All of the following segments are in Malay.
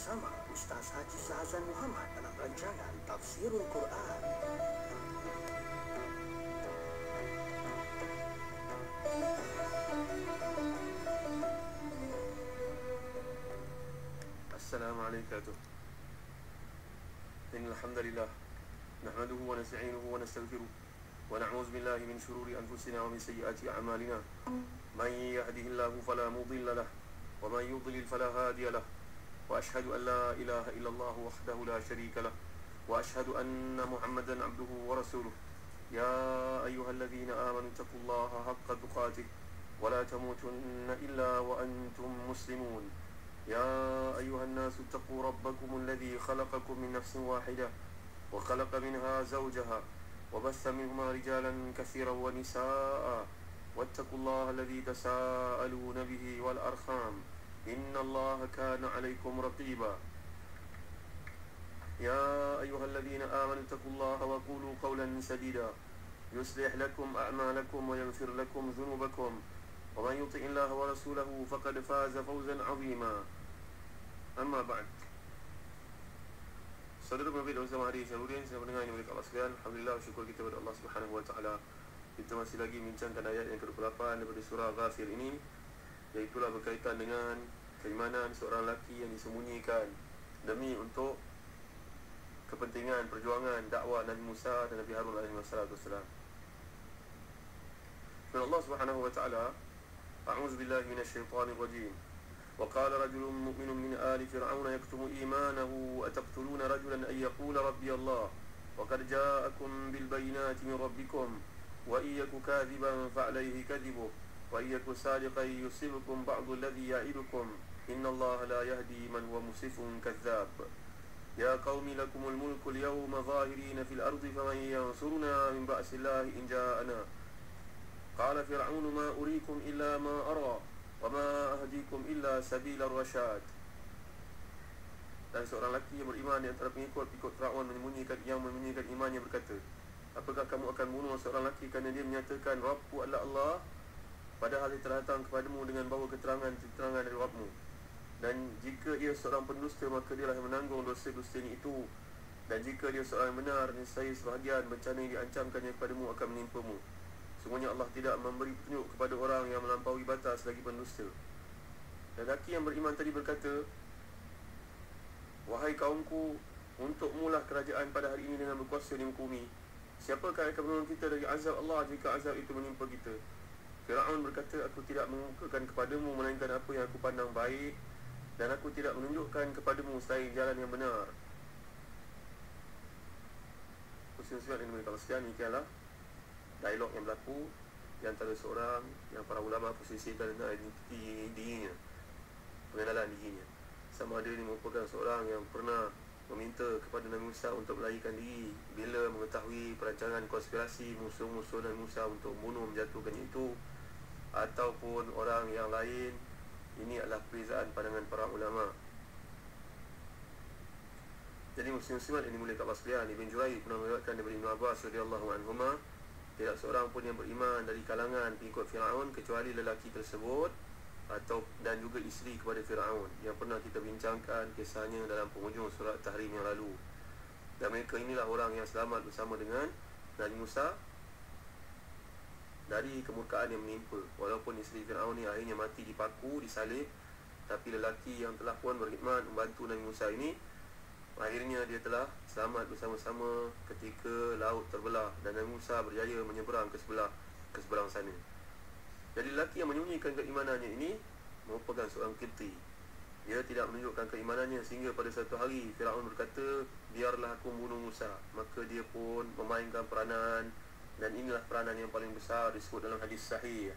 bersama Ustaz Haji Sahazan Muhammad dalam rancangan Tafsirul Quran. Assalamualaikum. Innal hamdalillah nahmaduhu wa nasta'inuhu wa nastaghfiruh wa na'udzu billahi min shururi anfusina wa min sayyiati a'malina. Man yahdihillahu fala mudilla lahu wa man yudlil fala hadiya lahu. Wa ashhadu an la ilaha illallah wahdahu la syarika lahu wa ashhadu anna Muhammadan 'abduhu wa rasuluh. Ya ayyuhalladzina amanu taqullaha haqqa tuqatih wa la tamutunna illa wa antum muslimun. يا أيها الناس اتقوا ربكم الذي خلقكم من نفس واحدة وخلق منها زوجها وبث منهما رجالا كثيرا ونساء واتقوا الله الذي تساءلون به والأرحام إن الله كان عليكم رقيبا يا أيها الذين آمنوا اتقوا الله وقولوا قولا سديدا يصلح لكم أعمالكم ويغفر لكم ذنوبكم ومن يطع الله ورسوله فقد فاز فوزا عظيما. Amma ba'd. Saudara penerbit bersama hari Syarudin, saya mendengar ini mereka Allah sekalian. Alhamdulillah, syukur kita kepada Allah Subhanahu wa taala. Kita masih lagi bincangkan ayat yang ke-28 daripada surah Ghafir ini, iaitulah berkaitan dengan keimanan seorang lelaki yang disembunyikan demi untuk kepentingan perjuangan dakwah Nabi Musa dan Nabi Harun alaihi wassalam. Allah Subhanahu wa taala, a'udzu billahi minasyaitonir rajim. وقال رجل مؤمن من آل فرعون يكتم إيمانه أتقتلون رجلا أن يقول ربي الله وقد جاءكم بالبينات من ربكم وإن يك كاذبا فعليه كذبه وإن يك صادقا يصيبكم بعض الذي يعدكم إن الله لا يهدي من هو مسرف كذاب يا قوم لكم الملك اليوم ظاهرين في الأرض فمن ينصرنا من بأس الله إن جاءنا قال فرعون ما أريكم إلا ما أرى وَمَا أَهْدِيكُمْ إِلَّا سَبِيلَ الرَّشَادِ. Dan seorang lelaki yang beriman di antara pengikut Fir'aun menyembunyikan imannya berkata, apakah kamu akan bunuh seorang lelaki kerana dia menyatakan Rabbku adalah Allah, padahal dia telah datang kepadamu dengan bawa keterangan dari Rabbmu. Dan jika ia seorang pendusta, maka dia lah yang menanggung dosa-dosanya itu. Dan jika dia seorang yang benar, niscaya sebahagian bencana yang diancamkannya kepadamu akan menimpamu. Sungguhnya Allah tidak memberi petunjuk kepada orang yang melampaui batas lagi pendusta. Lelaki yang beriman tadi berkata, wahai kaumku, untukmu lah kerajaan pada hari ini dengan berkuasa di muka bumi. Siapakah yang akan menolong kita dari azab Allah jika azab itu menimpa kita? Fir'aun berkata, aku tidak mengukakan kepadamu melainkan apa yang aku pandang baik, dan aku tidak menunjukkan kepadamu selain jalan yang benar. Muslim-muslimat yang mereka sekalian, demikianlah dialog yang berlaku di antara seorang yang para ulama posisikan dengan identiti dirinya, pengenalan dirinya, sama ada ini merupakan seorang yang pernah meminta kepada Nabi Musa untuk melarikan diri bila mengetahui perancangan konspirasi musuh-musuh Nabi Musa untuk membunuh, menjatuhkannya itu, ataupun orang yang lain. Ini adalah perbezaan pandangan para ulama. Jadi muslim-muslimat yang dimuliakan Allah sekalian, Ibn Juraij pernah meriwayatkan daripada Ibn Abbas radhiyallahu anhuma, tidak seorang pun yang beriman dari kalangan pengikut Fir'aun kecuali lelaki tersebut dan juga isteri kepada Fir'aun, yang pernah kita bincangkan kisahnya dalam penghujung surat Tahrim yang lalu. Dan mereka inilah orang yang selamat bersama dengan Nabi Musa dari kemurkaan yang menimpa. Walaupun isteri Fir'aun ni akhirnya mati dipaku, disalib, tapi lelaki yang telah pun berkhidmat membantu Nabi Musa ini, akhirnya dia telah selamat bersama-sama ketika laut terbelah dan Nabi Musa berjaya menyeberang ke seberang sana. Jadi lelaki yang menyembunyikan keimanannya ini merupakan seorang Qibti. Dia tidak menunjukkan keimanannya sehingga pada satu hari Fir'aun berkata, biarlah aku membunuh Musa. Maka dia pun memainkan peranan, dan inilah peranan yang paling besar disebut dalam hadis sahih,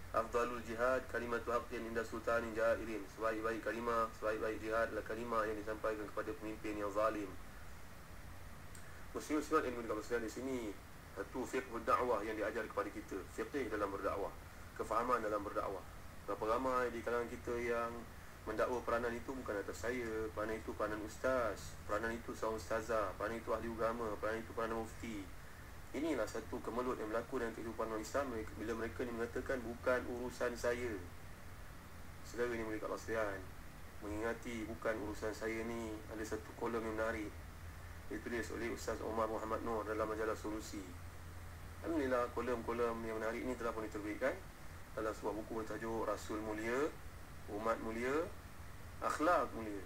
afdalul jihad kalimatu haqqin inda sultanin jairin. Sebaik-baik kalimah, sebaik-baik jihad adalah kalimah yang disampaikan kepada pemimpin yang zalim. Muslim-muslimat yang dimuliakan sekalian, di sini satu fiqh berdakwah yang diajar kepada kita, fiqh dalam berdakwah, kefahaman dalam berdakwah. Berapa ramai di kalangan kita yang mendakwa peranan itu bukan atas saya, peranan itu peranan ustaz, peranan itu seorang ustazah, peranan itu ahli agama, peranan itu peranan mufti. Inilah satu kemelut yang berlaku dalam kehidupan orang Islam bila mereka ni mengatakan bukan urusan saya. Saudara ni mereka Allah sekalian, mengingati bukan urusan saya ni. Ada satu kolom yang menarik ditulis oleh Ustaz Omar Muhammad Nur dalam majalah Solusi. Alhamdulillah, kolom-kolom yang menarik ini telah pun diterbitkan dalam sebuah buku bertajuk Rasul Mulia, Umat Mulia, Akhlak Mulia.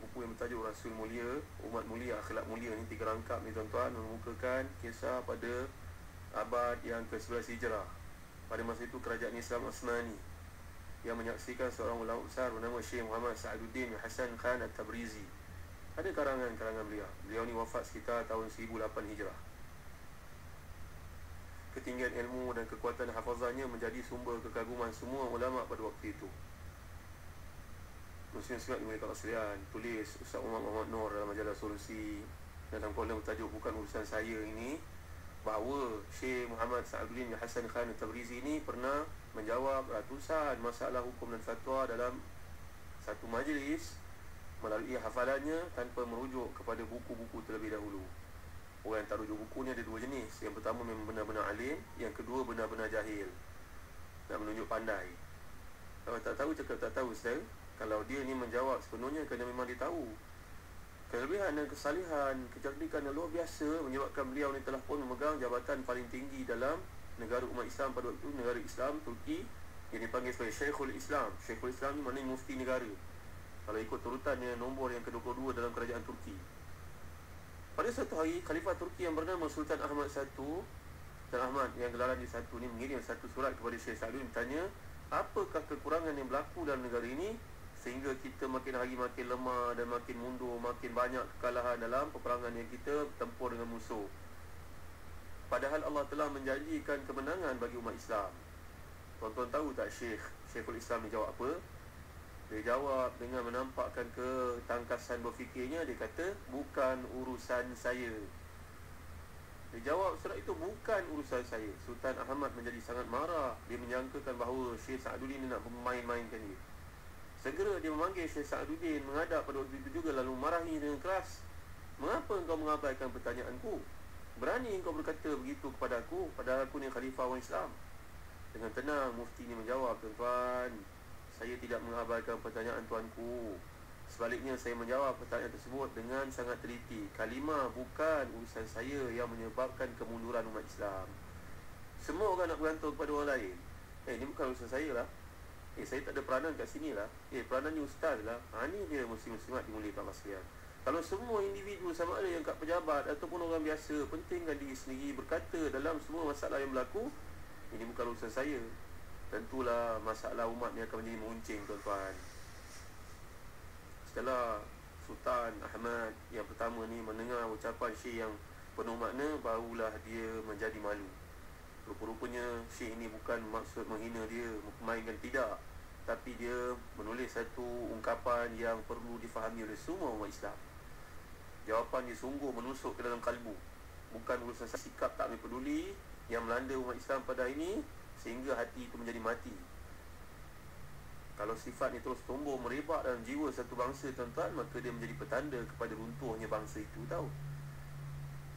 Buku yang bertajuk Rasul Mulia, Umat Mulia, Akhlak Mulia ni 3 rangkap ni tuan-tuan, mengemukakan kisah pada abad yang ke-11 Hijrah. Pada masa itu kerajaan Islam Osmani yang menyaksikan seorang ulama besar bernama Syekh Muhammad Sa'aduddin Hasan Khan At-Tabrizi. Ada karangan-karangan beliau. Beliau ni wafat sekitar tahun 1008 Hijrah. Ketinggian ilmu dan kekuatan hafazahnya menjadi sumber kekaguman semua ulama pada waktu itu. Muslim-muslimat dimuliakan Allah sekalian, tulis Ustaz Umar Muhammad Nur dalam majalah Solusi dalam kolom bertajuk Bukan Urusan Saya ini, bahawa Syekh Muhammad Sa'aduddin Hasan Khan Tabrizi ini pernah menjawab ratusan masalah hukum dan fatwa dalam satu majlis melalui hafalannya tanpa merujuk kepada buku-buku terlebih dahulu. Orang yang tak rujuk buku ni ada 2 jenis. Yang pertama memang benar-benar alim, yang kedua benar-benar jahil, nak menunjuk pandai. Kalau tak tahu cakap tak tahu, saudara. Kalau dia ni menjawab sepenuhnya kerana memang dia tahu. Kelebihan dan kesalihan, kecerdikan yang luar biasa menyebabkan beliau ni telah pun memegang jabatan paling tinggi dalam negara umat Islam pada waktu itu, negara Islam Turki, yang dipanggil sebagai Syekhul Islam. Syekhul Islam ni maknanya mufti negara, kalau ikut turutannya nombor yang ke-22 dalam kerajaan Turki. Pada satu hari, Khalifah Turki yang bernama Sultan Ahmad I, Sultan Ahmad yang gelaran di satu ni mengirim satu surat kepada Syekh Sa'aduddin bertanya, apakah kekurangan yang berlaku dalam negara ini sehingga kita makin hari makin lemah dan makin mundur, makin banyak kekalahan dalam peperangan yang kita tempur dengan musuh. Padahal Allah telah menjanjikan kemenangan bagi umat Islam. Tuan-tuan tahu tak Syekhul Islam ni jawab apa? Dia jawab dengan menampakkan ketangkasan berfikirnya. Dia kata, bukan urusan saya. Dia jawab surat itu, bukan urusan saya. Sultan Ahmad menjadi sangat marah. Dia menyangkakan bahawa Syekh Sa'aduddin nak bermain-mainkan dia. Segera dia memanggil Syekh Sa'aduddin menghadap pada waktu itu juga, lalu marahi dengan keras. Mengapa engkau mengabaikan pertanyaanku? Berani engkau berkata begitu kepada aku, padahal aku ni khalifah orang Islam. Dengan tenang mufti ni menjawab, tuan-tuan, saya tidak mengabaikan pertanyaan tuanku. Sebaliknya saya menjawab pertanyaan tersebut dengan sangat teliti. Kalimah bukan urusan saya yang menyebabkan kemunduran umat Islam. Semua orang nak bergantung kepada orang lain. Ini bukan urusan saya lah. Saya tak ada peranan kat sini lah. Peranan ni ustaz lah. Ni dia muslim-muslimat dimuliakan Allah sekalian. Kalau semua individu sama ada yang kat pejabat ataupun orang biasa pentingkan diri sendiri, berkata dalam semua masalah yang berlaku, ini bukan urusan saya, tentulah masalah umat ni akan menjadi meruncing, tuan-tuan. Setelah Sultan Ahmad yang pertama ni mendengar ucapan Syekh yang penuh makna, barulah dia menjadi malu. Rupa-rupanya Syekh ini bukan maksud menghina dia, mainkan tidak, tapi dia menulis satu ungkapan yang perlu difahami oleh semua umat Islam. Jawapan dia sungguh menusuk ke dalam kalbu. Bukan urusan sikap tak peduli yang melanda umat Islam pada hari ini sehingga hati itu menjadi mati. Kalau sifat ni terus tumbuh merebak dalam jiwa satu bangsa, tuan-tuan, maka dia menjadi petanda kepada runtuhnya bangsa itu, tahu.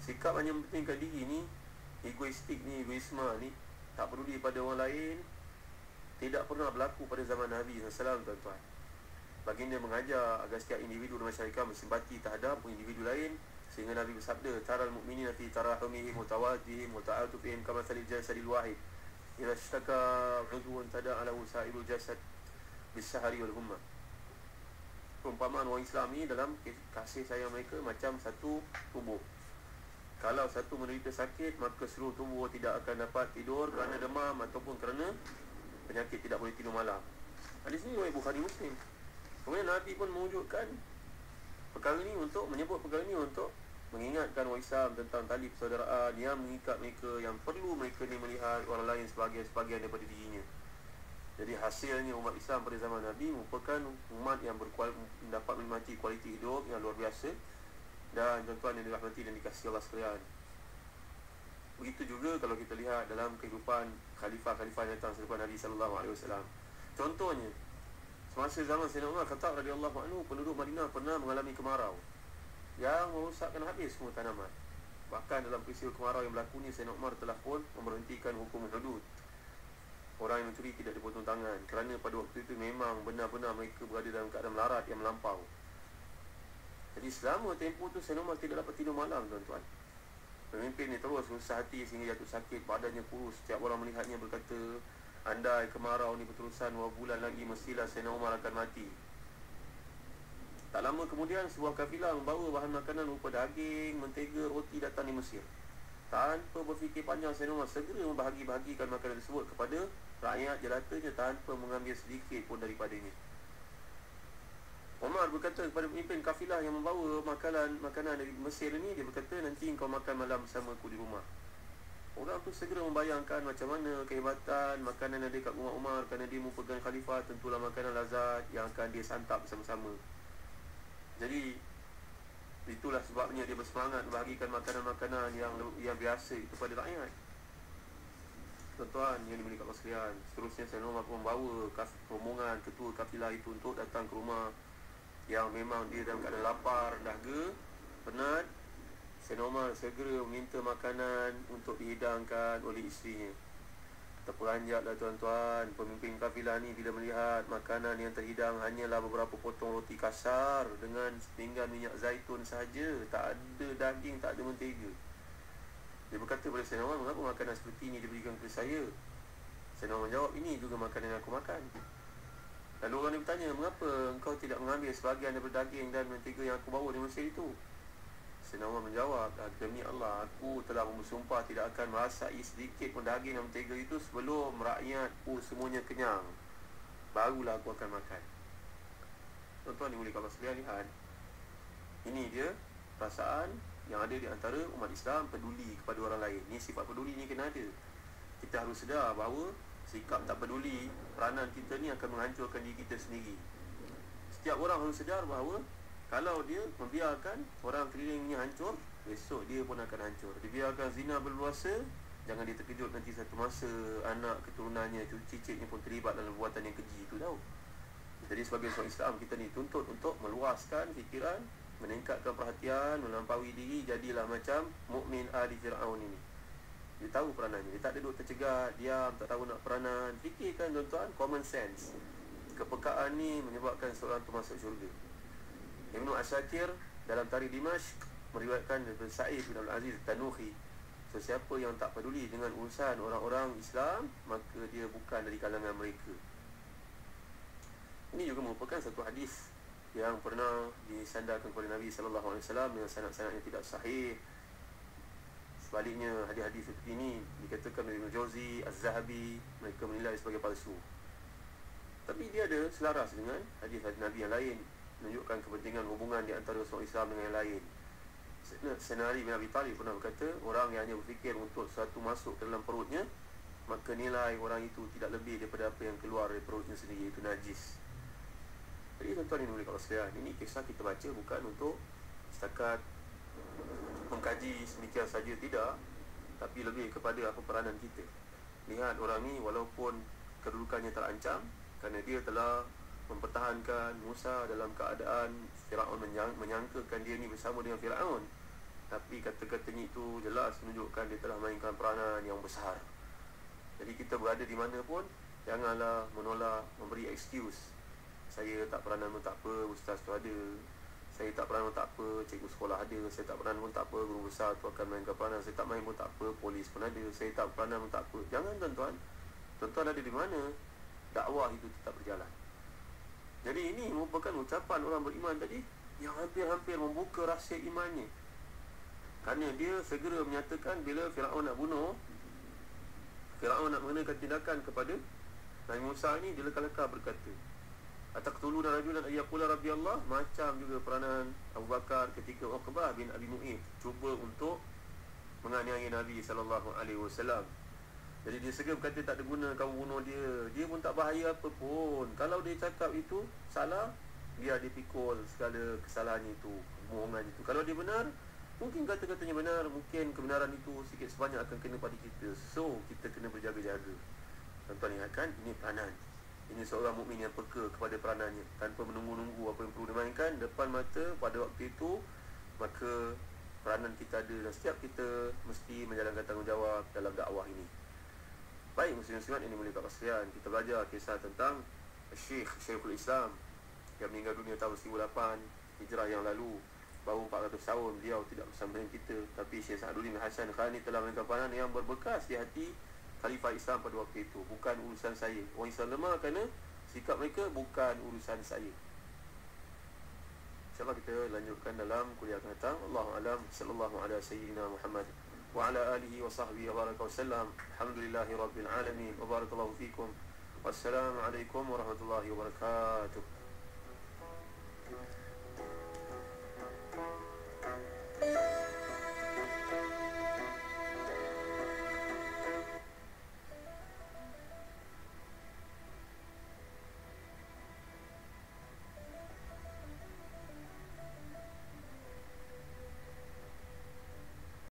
Sikap hanya mementingkan diri ni, egoistik ni, egoisma ni, tak peduli pada orang lain, tidak pernah berlaku pada zaman Nabi SAW, tuan-tuan. Baginda mengajar agar setiap individu dalam masyarakat bersimpati terhadap individu lain, sehingga Nabi bersabda, taral mu'minina fi tarahumihim wa tawadihim wa ta'atufihim kama salil jasadil wahid idza ishtaka 'udwun tada'a lahu sa'irul jasad bis-sahari wal humma. Perumpamaan orang Islam ni dalam kasih sayang mereka macam satu tubuh. Kalau satu menderita sakit, maka seluruh tubuh tidak akan dapat tidur kerana demam ataupun kerana penyakit tidak boleh tidur malam. Hadis ni riwayat Bukhari Muslim. Kemudian Nabi pun mewujudkan perkara ni untuk menyebut perkara ni untuk mengingatkan orang Islam tentang tali persaudaraan yang mengikat mereka, yang perlu mereka ni melihat orang lain sebagai sebahagian daripada dirinya. Jadi hasilnya umat Islam pada zaman Nabi merupakan umat yang dapat menikmati kualiti hidup yang luar biasa. Dan tuan-tuan yang dirahmati dan dikasihi Allah sekalian, begitu juga kalau kita lihat dalam kehidupan khalifah-khalifah yang datang selepas Nabi SAW. Contohnya, semasa zaman Sayyidina Umar Khattab radhiyallahu anhu, penduduk Madinah pernah mengalami kemarau yang merosakkan habis semua tanaman. Bahkan dalam peristiwa kemarau yang berlaku ni, Sayyidina Umar telah pun memberhentikan hukum hudud. orang yang mencuri tidak dipotong tangan, kerana pada waktu itu memang benar-benar mereka berada dalam keadaan melarat yang melampau. Jadi selama tempoh tu Sayyidina Umar tidak dapat tidur malam, tuan-tuan. Pemimpin ni terus susah hati sehingga jatuh sakit, badannya kurus. Setiap orang melihatnya berkata, andai kemarau ni berterusan 2 bulan lagi, mestilah Sayyidina Umar akan mati. Tak lama kemudian sebuah kafilah membawa bahan makanan berupa daging, mentega, roti datang di Mesir. Tanpa berfikir panjang, Sayyidina Umar segera membahagi-bahagikan makanan tersebut kepada rakyat jelatanya tanpa mengambil sedikit pun daripadanya. Umar berkata kepada pemimpin kafilah yang membawa makanan dari Mesir ni, dia berkata, nanti engkau makan malam bersama aku di rumah. Orang tu segera membayangkan macam mana kehebatan makanan yang ada kat rumah Umar, kerana dia merupakan khalifah, tentulah makanan lazat yang akan dia santap bersama-sama. Jadi itulah sebabnya dia bersemangat membahagikan makanan-makanan yang biasa itu pada rakyat. Tuan-tuan yang dimiliki Allah sekalian, seterusnya Sayyidina Umar membawa rombongan ketua kafilah itu untuk datang ke rumah yang memang dia dalam keadaan lapar, dahaga, penat. Sayyidina Umar segera meminta makanan untuk dihidangkan oleh isterinya. Terperanjatlah tuan-tuan, pemimpin kafilah ni bila melihat makanan yang terhidang hanyalah beberapa potong roti kasar dengan sepinggan minyak zaitun sahaja, tak ada daging, tak ada mentega. Dia berkata kepada Sayyidina Umar, mengapa makanan seperti ini diberikan kepada saya? Sayyidina Umar menjawab, ini juga makanan yang aku makan. Lalu orang dia bertanya, mengapa engkau tidak mengambil sebahagian daripada daging dan mentega yang aku bawa di Mesir itu? Sayyidina Umar menjawab, demi Allah, aku telah bersumpah tidak akan merasai sedikit pun daging dan mentega itu sebelum rakyatku semuanya kenyang, barulah aku akan makan. Tuan-tuan dimuliakan Allah sekalian, lihat, ini dia perasaan yang ada di antara umat Islam, peduli kepada orang lain. Ni sifat peduli ni kena ada. Kita harus sedar bahawa sikap tak peduli, peranan kita ni akan menghancurkan diri kita sendiri. Setiap orang harus sedar bahawa kalau dia membiarkan orang kelilingnya hancur, besok dia pun akan hancur. Dia biarkan zina berluasa, jangan dia terkejut nanti satu masa anak keturunannya, cicitnya pun terlibat dalam perbuatan yang keji itu tahu. Jadi sebagai seorang Islam, kita ni tuntut untuk meluaskan fikiran, meningkatkan perhatian, melampaui diri. Jadilah macam mukmin Ali Fir'aun ini. Dia tahu peranannya, dia tak duduk tercegat, diam, tak tahu nak peranan. Fikirkan tuan-tuan, common sense. Kepekaan ni menyebabkan seorang tu masuk syurga. Ibnu Asyakir dalam Tarikh Dimashq meriwayatkan daripada Sa'id bin Abdul Aziz Tanuhi, sesiapa yang tak peduli dengan urusan orang-orang Islam, maka dia bukan dari kalangan mereka. Ini juga merupakan satu hadis yang pernah disandarkan kepada Nabi SAW dengan sanad-sanad yang tidak sahih. Sebaliknya, hadis-hadis seperti ini dikatakan oleh Ibn Jauzi, Az-Zahabi, mereka menilai sebagai palsu. Tapi dia ada selaras dengan hadis-hadis Nabi yang lain, menunjukkan kepentingan hubungan di antara seorang Islam dengan yang lain. Senari bin Abi Talib pernah berkata, orang yang hanya berfikir untuk sesuatu masuk ke dalam perutnya, maka nilai orang itu tidak lebih daripada apa yang keluar dari perutnya sendiri, itu najis. Jadi tuan-tuan yang dimuliakan Allah sekalian, ini kisah kita baca bukan untuk setakat mengkaji sedemikian saja, tidak, tapi lebih kepada apa peranan kita. Lihat orang ni walaupun kedudukannya terancam, kerana dia telah mempertahankan Musa dalam keadaan Fir'aun menyangkakan dia ni bersama dengan Fir'aun, tapi kata-katanya itu jelas menunjukkan dia telah mainkan peranan yang besar. Jadi kita berada di mana pun, janganlah menolak, memberi excuse. Saya tak peranan pun tak apa, ustaz tu ada. Saya tak peranan pun tak apa, cikgu sekolah ada. Saya tak peranan pun tak apa, guru besar tu akan mainkan peranan. Saya tak main pun tak apa, polis pun ada. Saya tak peranan pun tak apa. Jangan tuan-tuan. Tuan-tuan ada di mana, dakwah itu tetap berjalan. Jadi ini merupakan ucapan orang beriman tadi yang hampir-hampir membuka rahsia imannya. Kerana dia segera menyatakan bila Fir'aun nak bunuh, Fir'aun nak mengenakan tindakan kepada Nabi Musa ni, dia leka-leka berkata, ataqtuluna rajulan ayyaqula rabbi Allah. Macam juga peranan Abu Bakar ketika Uqbah bin Abi Mu'id cuba untuk menganiaya Nabi SAW. Jadi dia segera berkata, tak ada guna kamu bunuh dia, dia pun tak bahaya apa pun. Kalau dia cakap itu salah, biar dia pikul segala kesalahannya itu, kebohongan itu. Kalau dia benar, mungkin kata-katanya benar, mungkin kebenaran itu sikit sebanyak akan kena pada kita. So kita kena berjaga-jaga. Tuan-tuan ingatkan, ini peranan. Ini seorang mukmin yang peka kepada peranannya, tanpa menunggu-nunggu apa yang perlu dimainkan depan mata pada waktu itu. Maka peranan kita ada, dan setiap kita mesti menjalankan tanggungjawab dalam dakwah ini. Baik muslim-muslimat ini mulia sekalian, kita belajar kisah tentang Syekhul Islam yang meninggal dunia tahun 1008 Hijrah yang lalu. Baru 400 tahun beliau tidak bersama dengan kita, tapi Syekh Sa'duddin Hasan Khani telah meninggalkan pandangan yang berbekas di hati Khalifah Islam pada waktu itu. Bukan urusan saya. Orang Islam lemah kerana sikap mereka bukan urusan saya. InsyaAllah kita lanjutkan dalam kuliah akan datang. Allahu a'lam. Sallallahu ala sayyidina Muhammad wa ala alihi wa sahbihi wa baraka wa sallam. Alhamdulillahi rabbil alamin. Wa barakallahu fikum. Wassalamualaikum warahmatullahi wabarakatuh.